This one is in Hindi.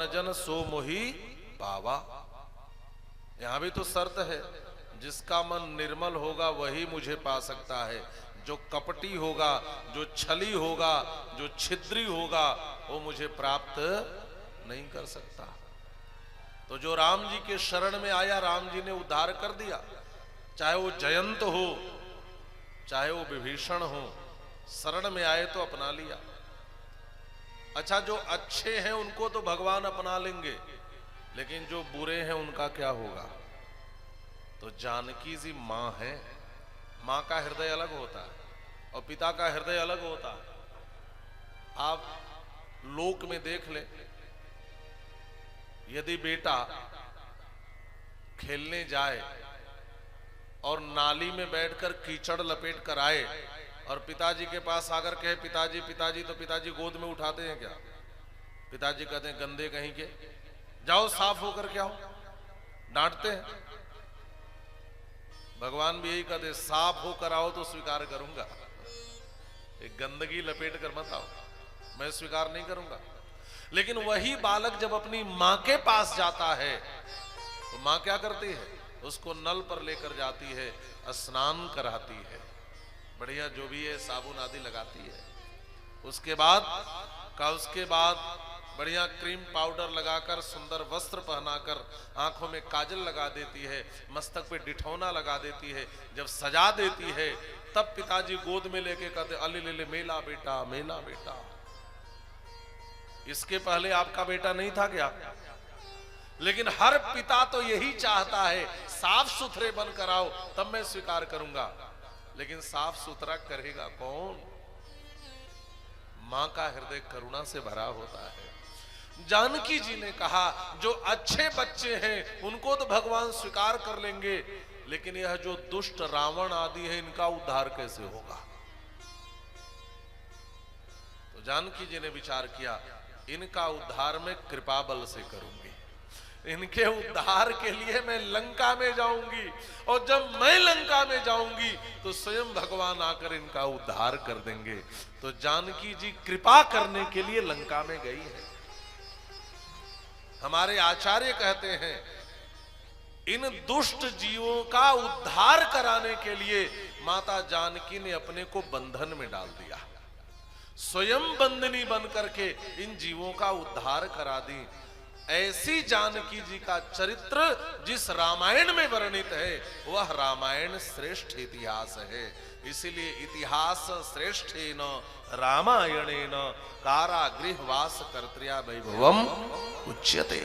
पवन जन सो मोहि पावा। यहां भी तो शर्त है, जिसका मन निर्मल होगा वही मुझे पा सकता है। जो कपटी होगा, जो छली होगा, जो छिद्री होगा, वो मुझे प्राप्त नहीं कर सकता। तो जो राम जी के शरण में आया, राम जी ने उद्धार कर दिया। चाहे वो जयंत हो, चाहे वो विभीषण हो, शरण में आए तो अपना लिया। अच्छा, जो अच्छे हैं उनको तो भगवान अपना लेंगे, लेकिन जो बुरे हैं उनका क्या होगा? तो जानकी जी मां है, मां का हृदय अलग होता है और पिता का हृदय अलग होता है। आप लोक में देख ले, यदि बेटा खेलने जाए और नाली में बैठकर कीचड़ लपेट कर आए और पिताजी के पास आकर कहे पिताजी पिताजी, तो पिताजी गोद में उठाते हैं क्या? पिताजी कहते हैं गंदे कहीं के, जाओ साफ होकर के आओ, डांटते हैं। भगवान भी यही कहते, साफ होकर आओ तो स्वीकार करूंगा, एक गंदगी लपेट कर मत आओ, मैं स्वीकार नहीं करूंगा। लेकिन वही बालक जब अपनी मां के पास जाता है तो मां क्या करती है? उसको नल पर लेकर जाती है, स्नान कराती है, बढ़िया जो भी है साबुन आदि लगाती है। उसके बाद बढ़िया क्रीम पाउडर लगाकर, सुंदर वस्त्र पहनाकर, आंखों में काजल लगा देती है, मस्तक पे डिठौना लगा देती है। जब सजा देती है तब पिताजी गोद में लेके कहते अले ले ले मेला बेटा, मेला बेटा। इसके पहले आपका बेटा नहीं था क्या? लेकिन हर पिता तो यही चाहता है, साफ सुथरे बनकर आओ तब मैं स्वीकार करूंगा। लेकिन साफ सुथरा करेगा कौन? मां का हृदय करुणा से भरा होता है। जानकी जी ने कहा जो अच्छे बच्चे हैं उनको तो भगवान स्वीकार कर लेंगे, लेकिन यह जो दुष्ट रावण आदि है इनका उद्धार कैसे होगा? तो जानकी जी ने विचार किया, इनका उद्धार मैं कृपा बल से करूंगी। इनके उद्धार के लिए मैं लंका में जाऊंगी, और जब मैं लंका में जाऊंगी तो स्वयं भगवान आकर इनका उद्धार कर देंगे। तो जानकी जी कृपा करने के लिए लंका में गई है। हमारे आचार्य कहते हैं, इन दुष्ट जीवों का उद्धार कराने के लिए माता जानकी ने अपने को बंधन में डाल दिया, स्वयं बंदनी बन करके इन जीवों का उद्धार करा दी। ऐसी जानकी जी का चरित्र जिस रामायण में वर्णित है वह रामायण श्रेष्ठ इतिहास है। इसीलिए इतिहास श्रेष्ठेन रामायणेन कारागृहवास कर्तृया वैभवम उच्यते।